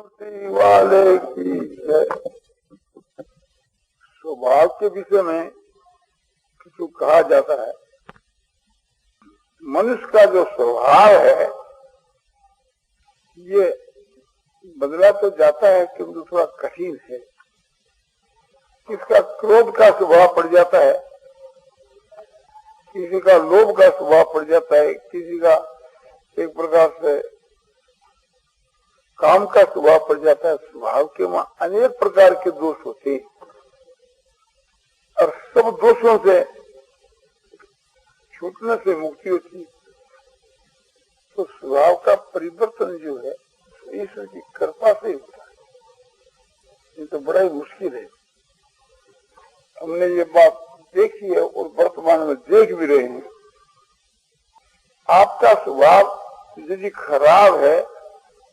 मूर्ति वाले की है। स्वभाव के विषय में कुछ कहा जाता है। मनुष्य का जो स्वभाव है ये बदला तो जाता है किंतु थोड़ा कठिन है। किसका क्रोध का स्वभाव पड़ जाता है, किसी का लोभ का स्वभाव पड़ जाता है, किसी का एक प्रकार से काम का स्वभाव पड़ जाता है। स्वभाव के वहां अनेक प्रकार के दोष होते हैं और सब दोषों से छूटने से मुक्ति होती है। तो स्वभाव का परिवर्तन जो है ईश्वर की कृपा से होता है। ये तो बड़ा ही मुश्किल है। हमने ये बात देखी है और वर्तमान में देख भी रहे हैं। आपका स्वभाव यदि खराब है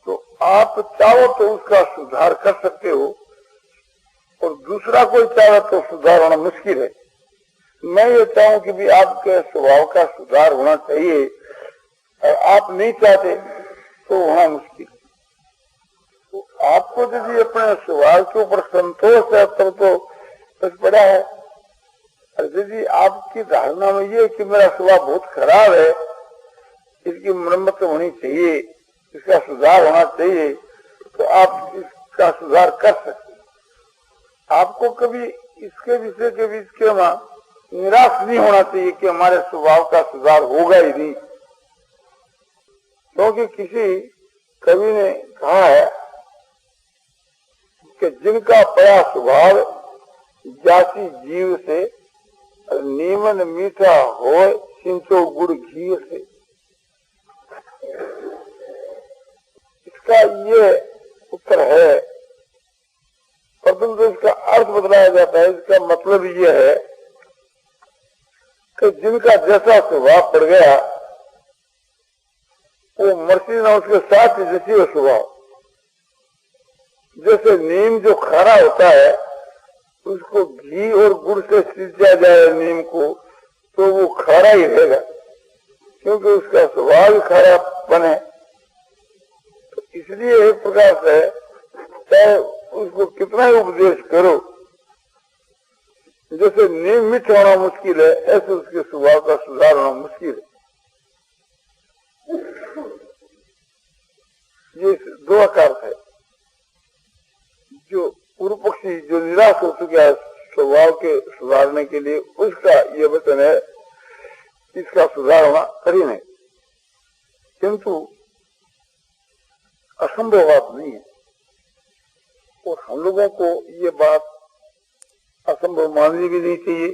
तो आप चाहो तो उसका सुधार कर सकते हो और दूसरा कोई चाहे तो सुधार होना मुश्किल है। मैं ये चाहूं कि भी आपके स्वभाव का सुधार होना चाहिए और आप नहीं चाहते तो होना मुश्किल है। तो आपको यदि अपने स्वभाव के ऊपर संतोष है तब तो बस बड़ा है। और यदि आपकी धारणा में ये कि मेरा स्वभाव बहुत खराब है, इसकी मरम्मत होनी चाहिए, इसका सुधार होना चाहिए, तो आप इसका सुधार कर सकते। आपको कभी इसके विषय के बीच के निराश नहीं होना चाहिए कि हमारे स्वभाव का सुधार होगा ही नहीं। क्योंकि किसी कवि ने कहा है कि जिनका पया स्वभाव जाति जीव से नीमन मीठा हो सिंचो गुड़ घी से। इसका ये उत्तर है, परंतु इसका अर्थ बदलाया जाता है। इसका मतलब ये है कि जिनका जैसा स्वभाव पड़ गया वो मर्सी ना उसके साथ जैसी हो स्वभाव। जैसे नीम जो खारा होता है उसको घी और गुड़ से सींचा जाए नीम को तो वो खारा ही रहेगा, क्योंकि उसका स्वभाव ही खारा बने। तो इसलिए एक प्रकार से चाहे उसको कितना ही उपदेश करो, जैसे नीम मीठा होना मुश्किल है ऐसे उसके स्वभाव का सुधार होना मुश्किल है। ये दो आकार है। जो पूर्व पक्षी जो निराश हो चुका है स्वभाव के सुधारने के लिए, उसका ये वचन है इसका सुधार होना कठिन है, किंतु असंभव बात नहीं है। और हम लोगों को ये बात असंभव माननी भी नहीं चाहिए,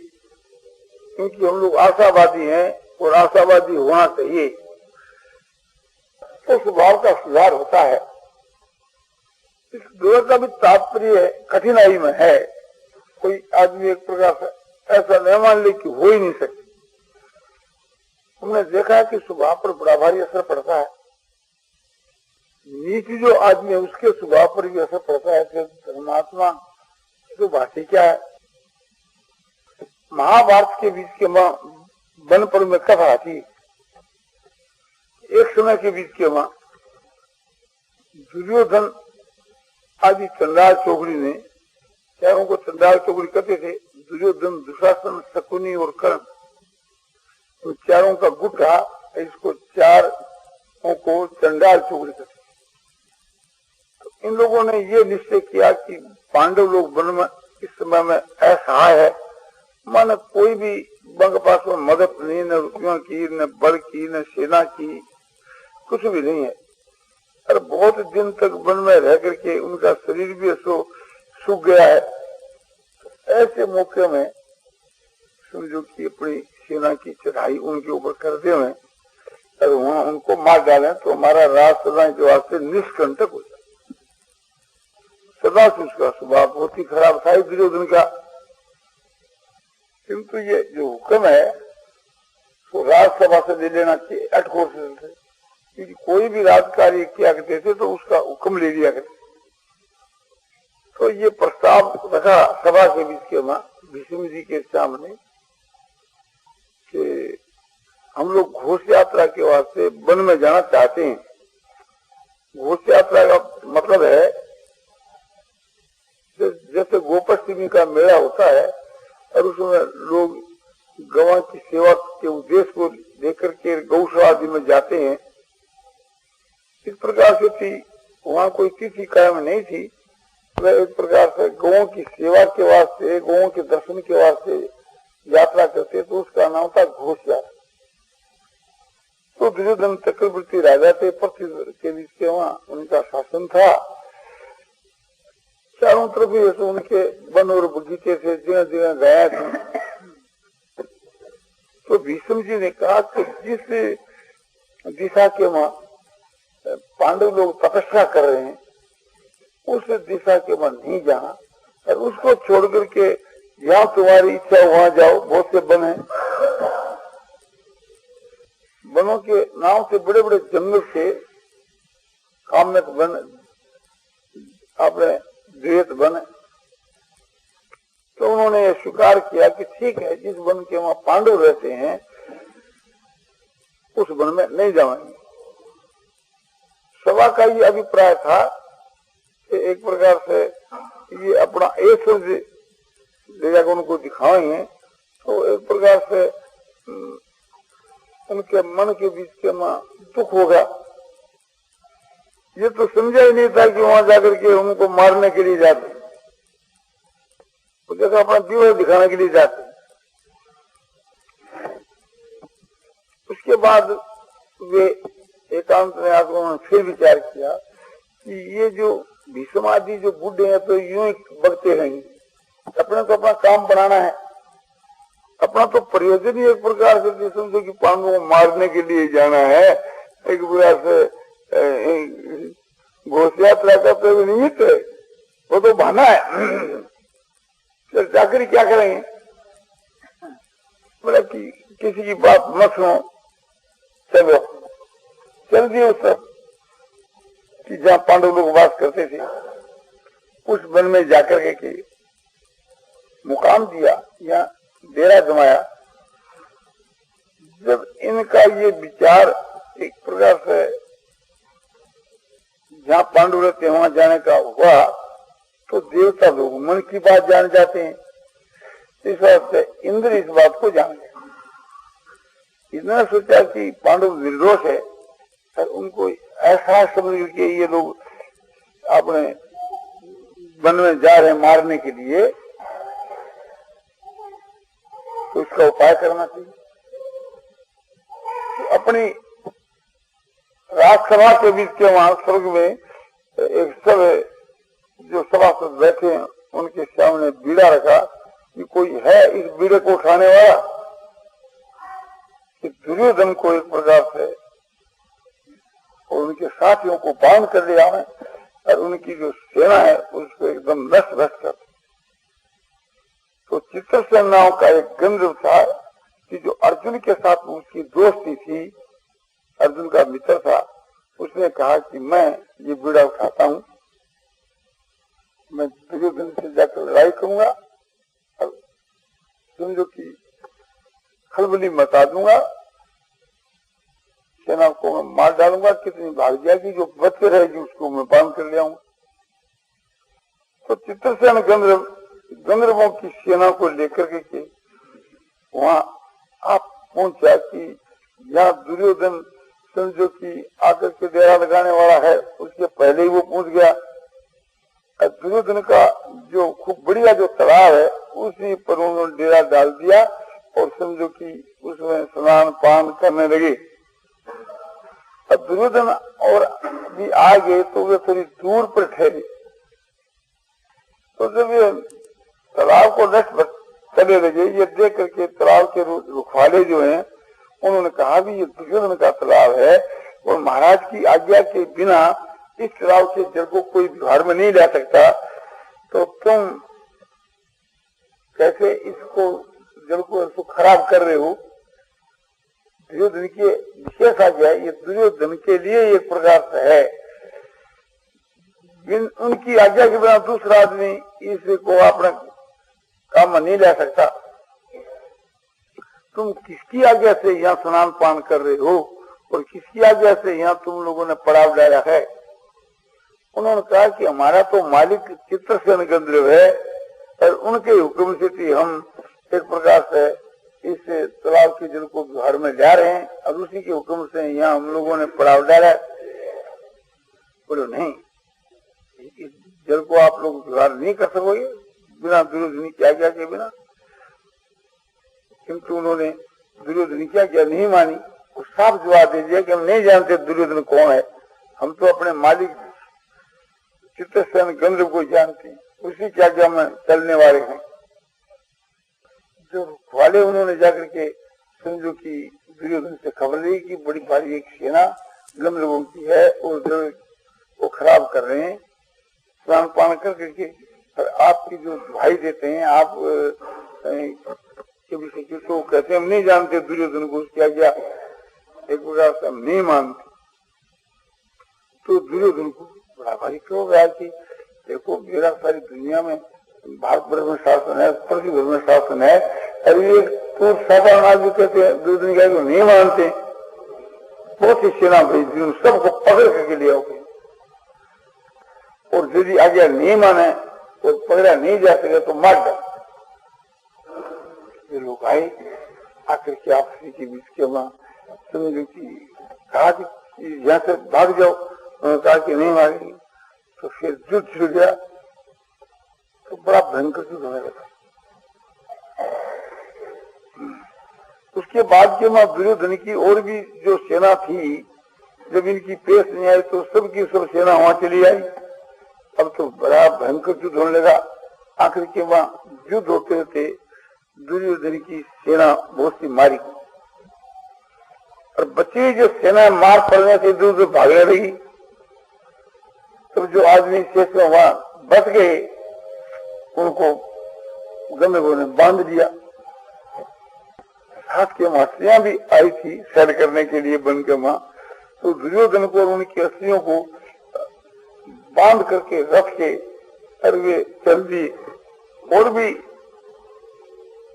क्योंकि हम लोग आशावादी हैं और आशावादी होना चाहिए। तो स्वभाव का सुधार होता है। इस दौर का भी तात्पर्य कठिनाई में है। कोई आदमी एक प्रकार से ऐसा नहीं मान ले कि हो ही नहीं सकती। हमने देखा है कि स्वभाव पर बड़ा भारी असर पड़ता है। नीच जो आदमी है उसके स्वभाव पर भी असर पड़ता है कि धर्मात्मा तो बात ही क्या है। महाभारत के बीच के वन पर में कथा आती। एक समय के बीच के दुर्योधन आदि चंडाल चौगड़ी ने, चारों को चंडाल चौगड़ी कहते थे, दुर्योधन दुशासन शकुनी और कर्ण, तो चारों का गुट था। इसको चारों को चंडाल चौगड़ी कहते। तो इन लोगों ने ये निश्चय किया कि पांडव लोग वन में इस समय में असहाय है, माने कोई भी बंग पास में मदद नहीं, न रुपयों की, न बल की, न सेना की, कुछ भी नहीं है। और बहुत दिन तक वन में रह करके उनका शरीर भी सूख गया है। ऐसे मौके में समझो कि अपनी सेना की चढ़ाई उनके ऊपर करते हुए और वहां उनको मार डालें तो हमारा राज सदा के वास्ते निष्कंटक हो जाए। सदा से उसका स्वभाव बहुत ही खराब था दुर्योधन का। किंतु ये जो हुक्म है तो राजसभा से ले लेना चाहिए, अटकोर से। कोई भी राजकार्य किया करते थे तो उसका हुक्म ले लिया करते। तो ये प्रस्ताव रखा सभा के बीच के भीष्म जी के सामने कि हम लोग घोष यात्रा के वास्ते वन में जाना चाहते हैं। घोष यात्रा का मतलब है पंचमी का मेला होता है और उसमें लोग गवां की सेवा के उद्देश्य को लेकर के गौशाला आदि में जाते हैं। इस प्रकार से थी, वहाँ कोई तिथि कायम नहीं थी। वह एक प्रकार से गौओं की सेवा के वास्ते, गौओं के दर्शन के वास्ते यात्रा करते, तो उसका नाम था घोष यात्रा। तो दुर्योधन चक्रवर्ती राजा थे, पृथ्वी के बीच के वहाँ उनका शासन था। चारों तरफ ही तो उनके वन और बगीचे थे, जगह जगह गाया थी। तो भीष्म जी ने कहा कि जिस दिशा के वहाँ पांडव लोग तपस्या कर रहे हैं, उस दिशा के वहाँ नहीं जाना और उसको छोड़ करके जहाँ तुम्हारी इच्छा वहाँ जाओ। बहुत से वन है, वनों के नाम से बड़े बड़े जंगल थे, काम्यक वन, आपने द्वैत वन। तो उन्होंने ये स्वीकार किया कि ठीक है, जिस वन के वहाँ पांडव रहते हैं उस वन में नहीं जाएंगे। सभा का ये अभिप्राय था कि एक प्रकार से ये अपना ऐश्वर्य ले जाकर उनको दिखाएंगे, तो एक प्रकार से उनके मन के बीच के में दुख होगा। ये तो समझा ही नहीं था कि वहां जाकर के उनको मारने के लिए जाते, तो जैसा अपना दिवस दिखाने के लिए जाते। उसके बाद वे एकांत में आकर उन्होंने फिर विचार किया कि ये जो भीष्म आदि जो बूढ़े हैं तो यूं ही बगते रहेंगे, अपने तो अपना काम बनाना है, अपना तो प्रयोजन ही एक प्रकार से समझो कि पांडवों को मारने के लिए जाना है। एक प्रकार से घोष यात्रा का तो निमित्त है, वो तो बहाना है। फिर जाकर क्या करेंगे, बोला कि किसी की बात मत सुनो, चलो चल दिए उस सब कि जहाँ पांडव लोग वास करते थे, उस वन में जाकर के मुकाम दिया या डेरा जमाया। जब इनका ये विचार एक प्रकार से जहाँ पांडव रहते वहां जाने का हुआ, तो देवता लोग मन की बात जान जाते हैं। इस बात से इंद्र इस बात को जान गए। इतना सोचा कि पांडव निर्दोष है और उनको ऐसा समझ के ये लोग अपने वन में जा रहे मारने के लिए, तो इसका उपाय करना चाहिए। तो अपनी राजसभा के बीच के वहां स्वर्ग में एक सब जो सभासद बैठे हैं उनके सामने बीड़ा रखा कि कोई है इस बीड़े को उठाने वाला। कि दुर्योधन को एक प्रकार से और उनके साथियों को बांध कर ले आवे और उनकी जो सेना है उसको एकदम नष्ट भ्रष्ट कर। तो चित्रसेन नाम का एक गंधर्व था कि जो अर्जुन के साथ उसकी दोस्ती थी, अर्जुन का मित्र था, उसने कहा कि मैं ये बीड़ा उठाता हूँ, मैं दुर्योधन से जाकर लड़ाई करूंगा और समझो कि खलबली मचा दूंगा, सेना को मैं मार डालूंगा, कितनी भाग जाएगी, जो बच के रहेगी उसको मैं बांध कर ले आऊंगा। तो चित्रसेन गंधर्वों की सेना को लेकर के वहां आप पहुंचा कि यहाँ दुर्योधन समझो कि आकर के डेरा लगाने वाला है, उसके पहले ही वो पहुंच गया। दुर्योधन का जो खूब बढ़िया जो तालाब है उसी पर उन्होंने डेरा डाल दिया और समझो कि उसमें स्नान पान करने लगे। अब दुर्योधन और भी आ गए तो वे थोड़ी दूर पर ठहरे। तो जब ये तालाब को नष्ट करने लगे, ये देख करके तालाब के रुखवाले जो हैं उन्होंने कहा भी ये दुर्योधन का तालाब है और महाराज की आज्ञा के बिना इस तालाब के जल को कोई व्यवहार में नहीं ला सकता, तो तुम कैसे इसको जल को इसको खराब कर रहे हो। दुर्योधन की विशेष आज्ञा है, ये दुर्योधन के लिए एक प्रकार से है, उनकी आज्ञा के बिना दूसरा आदमी इसको अपने काम में नहीं ला सकता। तुम किसकी आज्ञा से यहाँ स्नान पान कर रहे हो और किसकी आज्ञा से यहाँ तुम लोगों ने पड़ाव डाला है। उन्होंने कहा कि हमारा तो मालिक चित्रसेन गंधर्व है और उनके हुक्म से थी हम एक प्रकार से इस तालाब के जल को बिहार में जा रहे हैं और उसी के हुक्म से यहाँ हम लोगों ने पड़ाव डाला। बोलो नहीं, इस जल को आप लोग बिहार नहीं कर सकोगे बिना दुर्योधन क्या क्या के बिना। किंतु उन्होंने दुर्योधन क्या क्या नहीं मानी, वो साफ जवाब दे दिया कि हम नहीं जानते दुर्योधन कौन है, हम तो अपने मालिक चित्रसेन गंधर्व को जानते हैं, उसी क्या क्या में चलने वाले हैं। जो वाले उन्होंने जाकर के समझो कि दुर्योधन से खबर ली कि बड़ी भारी एक सेना गंधर्वों की है और जो वो खराब कर रहे हैं स्नान पान करके, आपकी जो भाई देते हैं आप तो कहते हम नहीं जानते दुर्योधन को क्या क्या, एक प्रकार से हम नहीं मानते। तो दुर्योधन को बड़ा भारी क्यों गया कि देखो मेरा सारी दुनिया में भारत वर्ष में शासन है, पृथ्वी भर में शासन है, अभी तो साधारण आदमी कहते हैं दुर्योधन क्या को नहीं मानते, बहुत सी सेना भेज सबको पकड़ करके ले आओगे और यदि आज्ञा नहीं माने तो पकड़ा नहीं जा सके तो मार डाल। ये लोग आए आकर के आपसी के बीच के वहां समझो कि कहा कि यहाँ से भाग जाओ, उन्होंने कहा कि नहीं मारेंगे। तो फिर युद्ध शुरू गया तो बड़ा भयंकर युद्ध होने लगा। उसके बाद के वहां दुर्योधन की और भी जो सेना थी, जब इनकी पेश नहीं आई तो सबकी सब सेना वहां चली आई। अब तो बड़ा भयंकर युद्ध होने लगा। आखिर के वहां युद्ध होते होते दुर्योधन की सेना बहुत सी मारी और बची जो सेना मार पड़ने से दूर दूर भागने लगी। तो जो आदमी शेष में वहां बच गए उनको गंधर्वों ने बांध दिया। साथ के अस्त्रियां भी आई थी सैर करने के लिए बन के वहां, तो दुर्योधन को और उनकी अस्त्रियों को बांध करके रख के और वे चल दिए। और भी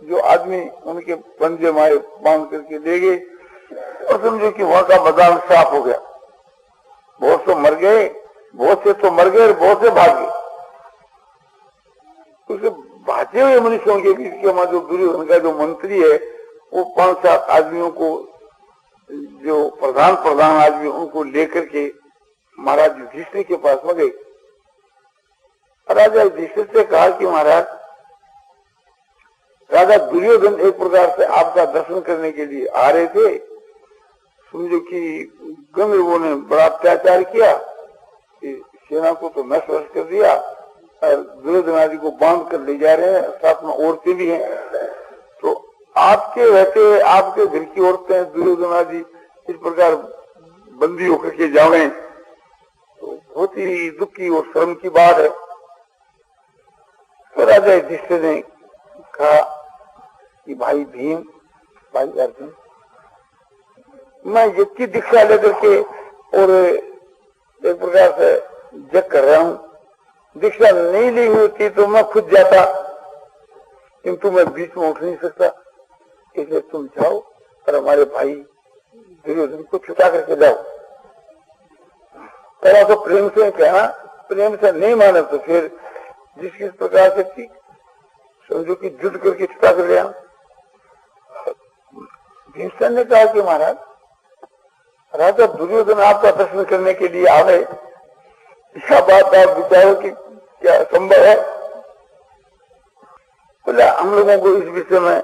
जो आदमी उनके पंजे मारे बांध करके ले गए और समझो कि वहां का मैदान साफ हो गया। बहुत से मर गए, बहुत से तो मर गए और बहुत से भाग गए। उसे भागे हुए मनुष्यों के बीच के वहां जो दुर्योधन का जो मंत्री है वो 5-7 आदमियों को, जो प्रधान आदमी उनको लेकर के महाराज युधिष्ठिर के पास में गए। राजा युधिष्ठिर से कहा कि महाराज राजा दुर्योधन एक प्रकार से आपका दर्शन करने के लिए आ रहे थे, समझो कि गंधर्वों ने बड़ा अत्याचार किया, सेना को तो नष्ट कर दिया और दुर्योधन आदि को बांध कर ले जा रहे हैं, साथ में औरतें भी हैं। तो आपके रहते आपके घर की औरतें दुर्योधन आदि इस प्रकार बंदी होकर के जावे तो बहुत ही दुख की और शर्म की बात है। तो राजा युधिष्ठिर ने कहा कि भाई भीम, भाई अर्जुन, मैं यज्ञ की दीक्षा लेकर के और एक प्रकार से जग कर रहा हूँ, दीक्षा नहीं ली हुई थी तो मैं खुद जाता, किंतु मैं बीच में उठ नहीं सकता, इसलिए तुम जाओ और हमारे भाई दुर्योधन को छुटा करके जाओ। पहला तो प्रेम से कहना, प्रेम से नहीं माने तो फिर जिस किस प्रकार से थी समझो कि युद्ध करके छुटा कर ले। भीमसेन ने कहा कि महाराज राजा दुर्योधन आपका दर्शन करने के लिए आवे, यह बात आप विचारो कि क्या संभव है? बोला हम लोगों को इस विषय में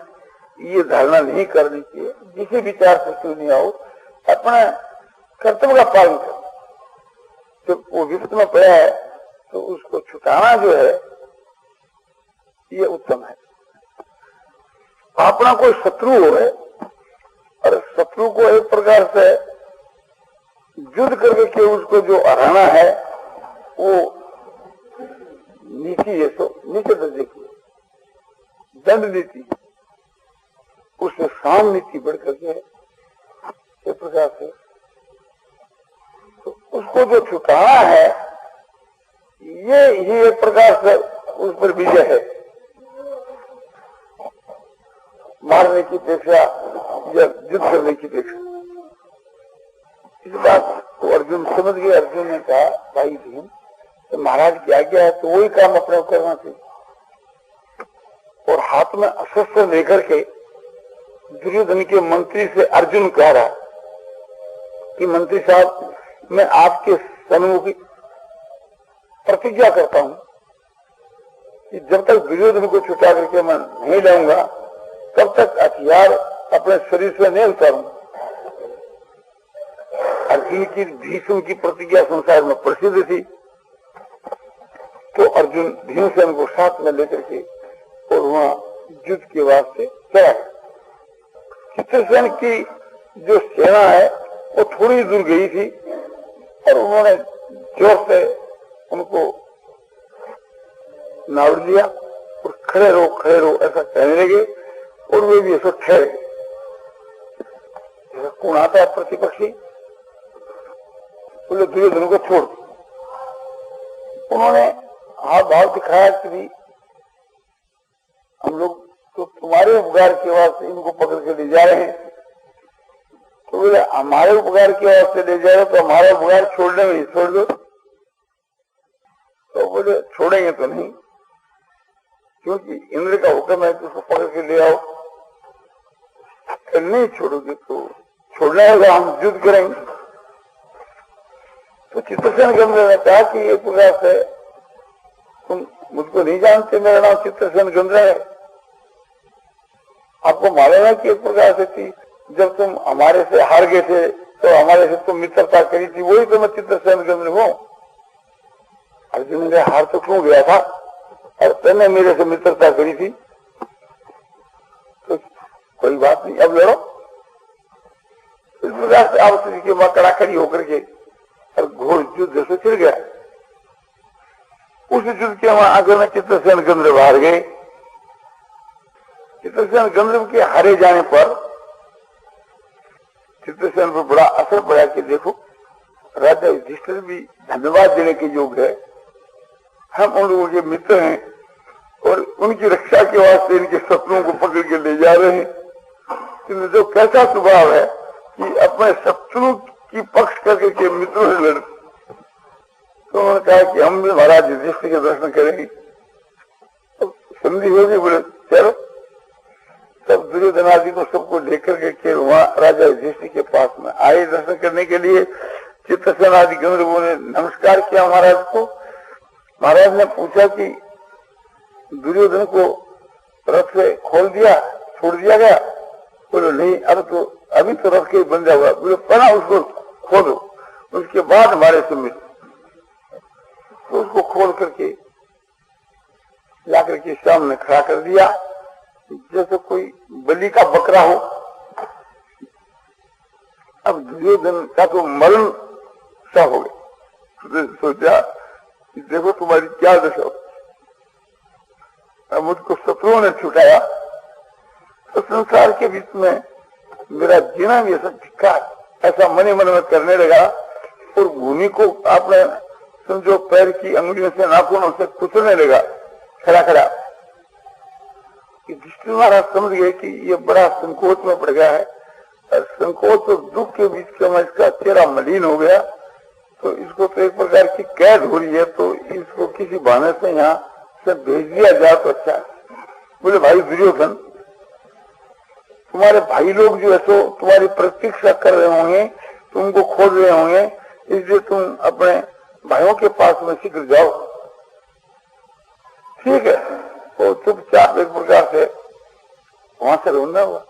ये धारणा नहीं करनी चाहिए, जिसे विचार से क्यों नहीं आओ, अपना कर्तव्य का पालन करो। जब वो विपत में पड़ा है तो उसको छुटाना जो है ये उत्तम है। अपना कोई शत्रु हो और शत्रु को एक प्रकार से युद्ध करके उसको जो हराना है वो नीति है, तो नीचे दर्जे की दंड नीति, उससे शाम नीति बढ़ करके एक प्रकार से तो उसको जो छुटाना है ये एक प्रकार से उस पर विजय है। मारने की अपेक्षा या युद्ध करने की अपेक्षा। इस बात को अर्जुन समझ गए। अर्जुन ने कहा भाई भीम, तो महाराज की आज्ञा है तो वही काम अपने करना चाहिए। हाथ में अस्त्र लेकर के दुर्योधन के मंत्री से अर्जुन कह रहा कि मंत्री साहब, मैं आपके सन्मुख प्रतिज्ञा करता हूं कि जब तक दुर्योधन को छुटा करके मैं नहीं लाऊंगा तब तक हथियार अपने शरीर से नहीं उतारूंगा। अर्जुन की भीष्म की प्रतिज्ञा संसार में प्रसिद्ध थी। तो अर्जुन भीमसेन को साथ में लेकर के और वहां युद्ध के वास्ते चला। चित्रसेन की जो सेना है वो थोड़ी दूर गई थी और उन्होंने जोर से उनको नाड़ लिया और खड़े रहो ऐसा कहने लगे और वे भी ऐसा ठहरे। कौन आता है प्रतिपक्षी, बोले दुर्योधन को छोड़। उन्होंने हाथ भाव दिखाया कि भी हम लोग तो तुम्हारे उपकार के वास्ते इनको पकड़ के ले जा रहे हैं। तो बोले हमारे उपकार के वास्ते ले जा रहे तो हमारा उपकार छोड़ने में छोड़ दो। तो बोले छोड़ेंगे तो नहीं, क्योंकि इंद्र का हुक्म है कि उसको पकड़ के ले आओ। नहीं छोड़ोगे तो छोड़ना होगा, हम युद्ध करेंगे। तो चित्रसेन गंधर्व ने कहा कि एक प्रकार से तुम मुझको नहीं जानते, मेरा नाम चित्रसेन गंधर्व है। आपको मालूम है कि एक प्रकार से थी जब तुम हमारे से हार गए थे तो हमारे से तुम मित्रता करी थी, वही तो मैं चित्रसेन गंधर्व हूँ। अर्जुन ने हार तो क्यों गया था और तुमने मेरे से मित्रता करी थी, तो कोई बात नहीं, अब लड़ो। इस प्रकार से आप के वहां कड़ाकड़ी होकर के और घोर युद्ध से छिड़ गया। उस युद्ध के वहां आगे में चित्रसेन गंधर्व हार गए। चित्रसेन गंधर्व के हारे जाने पर चित्रसेन पर बड़ा असर पड़ा कि देखो राजा युधिष्ठिर भी धन्यवाद देने के योग्य है, हम उन लोगों के मित्र हैं और उनकी रक्षा के वास्ते इनके शत्रुओं को पकड़ के ले जा रहे हैं। जो कैसा स्वभाव है कि अपने शत्रु की पक्ष करके के मित्रों से लड़। तो उन्होंने कहा कि हम भी महाराज युधिष्ठिर के दर्शन करेंगे। तो संधि होगी, बोले चलो। तब दुर्योधन आदि को सबको लेकर के वहां राजा युधिष्ठिर के पास में आए दर्शन करने के लिए। चित्रसेन आदि गंधर्वों ने नमस्कार किया महाराज को। महाराज ने पूछा कि दुर्योधन को रथ से खोल दिया, छोड़ दिया गया? बोलो नहीं, अभी तो रथ के बंधा हुआ। बोले पहला उसको खोलो, उसके बाद हमारे से मिलो। तो उसको खोल करके ला करके सामने खड़ा कर दिया जैसे कोई बलि का बकरा हो। अब दुर्योधन का तो मरण सा हो गया। सोचा देखो तुम्हारी क्या दशा हो। अब मुझको शत्रुओं ने छुटाया तो संसार के बीच में मेरा जीना भी ऐसा धिक्कार, ऐसा मने मन में करने लगा और भूमि को आपने समझो पैर की अंगुलियों से नाखूनों से कुचलने लगा खड़ा खड़ा। युधिष्ठिर महाराज समझ गए कि ये बड़ा संकोच में पड़ गया है और संकोच और दुख के बीच में इसका चेहरा मलिन हो गया। तो इसको तो एक प्रकार की कैद हो रही है, तो इसको किसी बहाने से यहाँ से भेज दिया जाए तो अच्छा है। बोले भाई दुर्योधन, तुम्हारे भाई लोग जो है सो तुम्हारी प्रतीक्षा कर रहे होंगे, तुमको खोज रहे होंगे, इसलिए तुम अपने भाइयों के पास में शीघ्र जाओ। ठीक है, तो चुपचाप एक प्रकार से वहां से रवाना हुआ।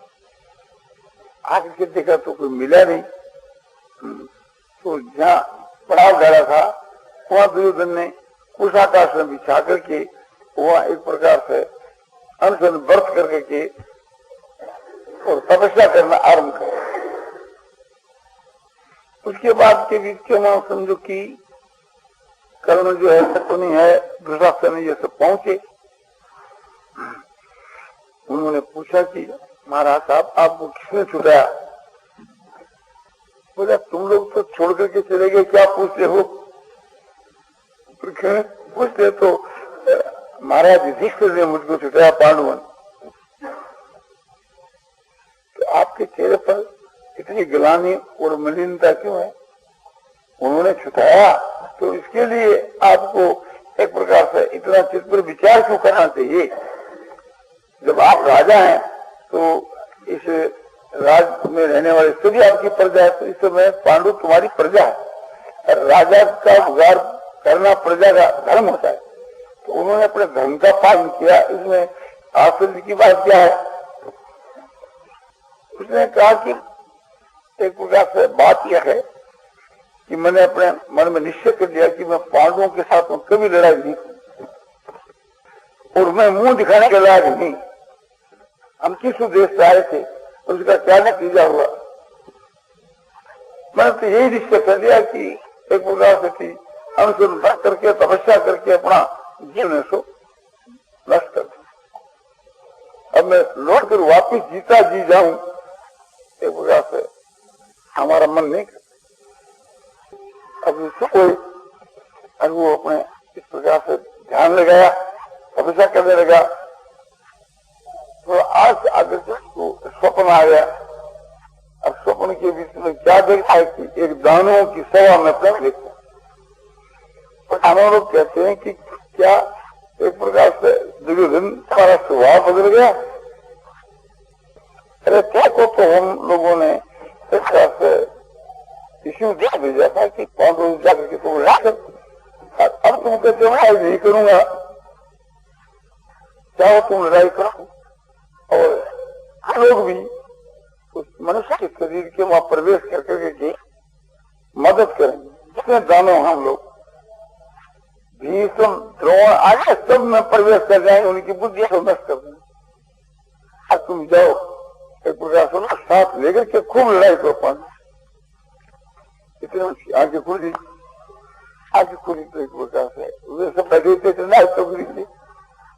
आगे के देखा तो कोई मिला नहीं। तो जहाँ पड़ाव डाला था वहां दुर्योधन ने कुशाकाश में बिछा करके वहां एक प्रकार से अनशन व्रत करके और तपस्या करना आरंभ कर। उसके बाद के बीच के वहां समझो कि कर्ण जो है शकुनी है, दुशासन ये सब पहुंचे। उन्होंने पूछा कि महाराज साहब आपको किसने छुटाया? बोला तुम लोग तो छोड़ करके चले गए, क्या पूछते हो? पूछते तो महाराज युधिष्ठिर ने मुझको छुटाया, पांडवन। तो आपके चेहरे पर इतनी ग्लानि और मलिनता क्यों है? उन्होंने छुटाया तो इसके लिए आपको एक प्रकार से इतना चित्त पर विचार क्यों करना चाहिए? जब आप राजा हैं तो इस राज में रहने वाले सभी आपकी प्रजा है, तो इस समय पांडु तुम्हारी प्रजा है। राजा का उद्धार करना प्रजा का धर्म होता है, तो उन्होंने अपने धर्म का पालन किया। इसमें आश्चर्य की बात क्या है? उसने कहा कि एक प्रकार से बात यह है कि मैंने अपने मन में निश्चय कर लिया कि मैं पांडवों के साथ में कभी लड़ाई नहीं और मैं मुंह दिखाने के लायक नहीं। हम किस उद्देश्य से आए थे और उसका क्या नतीजा हुआ? मैंने तो यही निश्चय कर लिया कि एक प्रकार से थी अनुसंधान करके तपस्या करके अपना जीवन सो नष्ट कर दिया। अब मैं लौट कर वापिस जीता जी जाऊं, एक प्रकार से हमारा मन नहीं करता। अब इससे कोई और वो अपने इस प्रकार से ध्यान लगाया, तपस्या करने लगा। तो आज आगे को स्वप्न आ गया। अब स्वप्न के बीच में क्या देखता है कि एक दानवों की सभा में अपना देखता। और हम लोग कहते हैं कि क्या एक प्रकार से दुर्योधन हमारा स्वभाव बदल गया? अरे क्या को तो हम लोगों ने एक प्रकार से इश्यू दे भेजा था कि पांडव जाकर के तुम लड़ा कर, अब तुम कहते हो लड़ाई नहीं करूंगा, चाहो तुम लड़ाई करो। और हम लोग भी उस मनुष्य के शरीर के वहां प्रवेश करके की मदद करेंगे। जितने दानव हम लोग भीषण द्रोण आगे सब में प्रवेश कर जाएंगे, उनकी बुद्धि को नष्ट कर देंगे। अब तुम जाओ एक प्रकार से साथ लेकर के खूब लड़ाई करो। पांडव इतने आगे खुली तो एक प्रकार से वे सब बैठे थे तो खुली थी।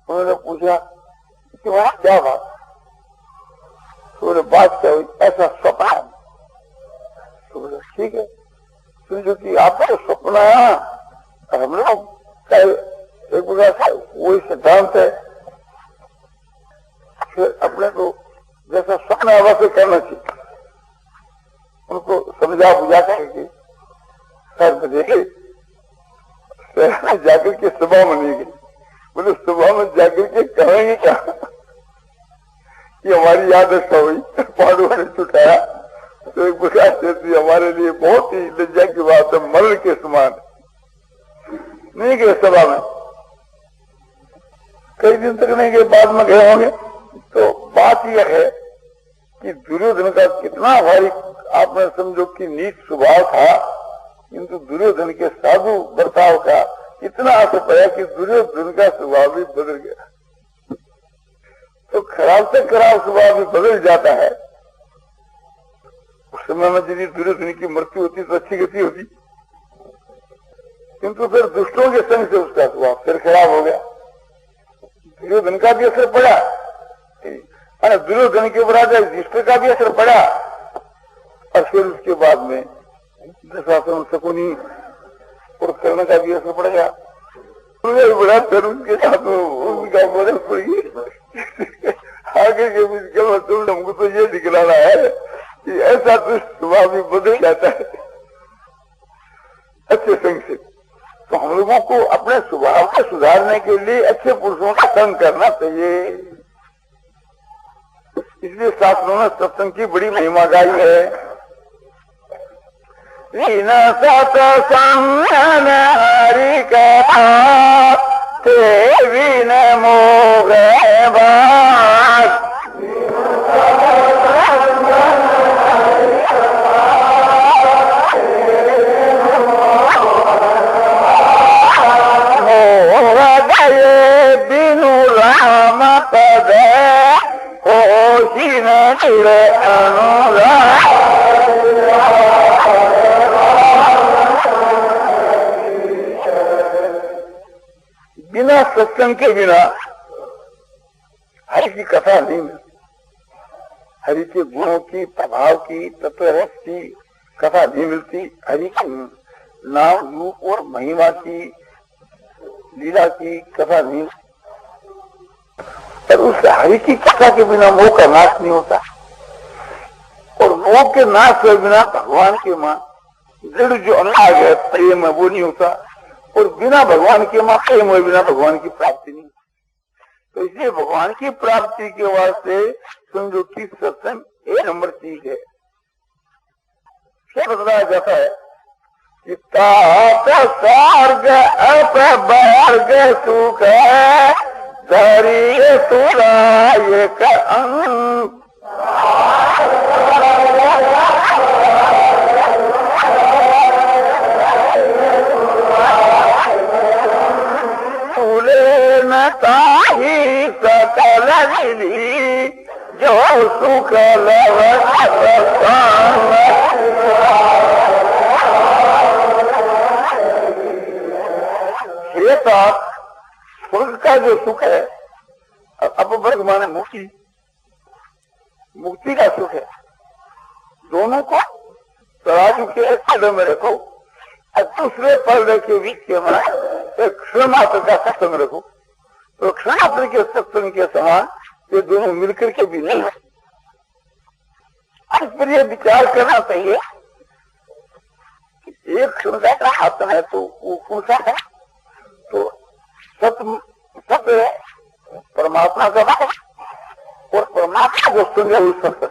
उन्होंने पूछा कि वहां क्या बात? तो बात क्या हुई? ऐसा स्वप्न है। तो बोला ठीक है, समझो कि आपका स्वप्न आया, हम लोग एक प्रकार से वही सिद्धांत है। फिर अपने को जैसा स्वप्न है वैसे करना चाहिए। उनको समझा बुझा करके सर देखे जाकर के सभा में नहीं गई। बोले सभा में जाकर के कहेंगे क्या कि हमारी आदत हुई, पांडवों ने छुटाया। तो एक प्रकार से हमारे लिए बहुत ही लज्जा की बात है, मरण के समान। नहीं गए सभा में, कई दिन तक नहीं गए, बाद में गए होंगे। तो बात यह है कि दुर्योधन का कितना भारी आपने समझो कि नीच स्वभाव था, किंतु दुर्योधन के साधु बर्ताव का इतना असर पड़ा कि दुर्योधन का स्वभाव भी बदल गया। तो खराब से खराब स्वभाव भी बदल जाता है। उस समय में यदि दुर्योधन की मृत्यु होती तो अच्छी गति होती, किंतु फिर दुष्टों के संग से उसका स्वभाव फिर खराब हो गया। दुर्योधन का भी असर पड़ा, दुर्योधन के ऊपर युधिष्ठिर का भी असर पड़ा। और फिर उसके बाद में दशासन शकुनी और कर्ण का भी असर पड़ गया। बड़ा फिर उनके साथ उनका मदद पड़ी। आगे के मुश्किल में तुम हमको तो ये दिखलाना है कि ऐसा दुष्ट स्वभाव भी बदल जाता है अच्छे संग से। तो हम लोगों को अपने स्वभाव को सुधारने के लिए अच्छे पुरुषों का संग करना चाहिए। इसलिए शास्त्रों ने सत्संग की बड़ी महिमा गाई है। सत्संग हरि का ते बिन मोह बात, गए बिनु राम पद होशी न अनुराग। बिना सत्संग के बिना हरि की कथा नहीं मिलती। हरि के गुणों की, प्रभाव की, तत्वरस की कथा नहीं मिलती। हरि के नाम रूप और महिमा की, लीला की कथा नहीं। पर उस हरि की कथा के बिना मोह का नाश नहीं होता, और मोह के नाश के बिना भगवान के मां दृढ़ जो अनुराग है, प्रेम है, वो नहीं होता। और बिना भगवान के मां प्रेम हुए बिना भगवान की प्राप्ति नहीं। तो इसलिए भगवान की प्राप्ति के वास्ते समझो कि सत्संग एक नंबर चीज है। क्या बताया जाता है कि ताप स्वर्ग अपवर्ग सुख धरिए तुरा एक अंग न ताही सकल मिली जो सुख लव स्वर्ग का जो सुख है, अपवर्ग माने मुक्ति, मुक्ति का सुख है। दोनों को तराजू के एक पद में रखो और दूसरे पद के बीच में एक क्षण मात्र का सत्संग रखो, तो क्षण मात्र के सत्संग के समान ये दोनों मिलकर के भी नहीं है। इस पर यह विचार करना चाहिए कि एक क्षण का हाथ है तो वो कौन सा है, तो सत्य परमात्मा का और परमात्मा जो सुन है उस सत्य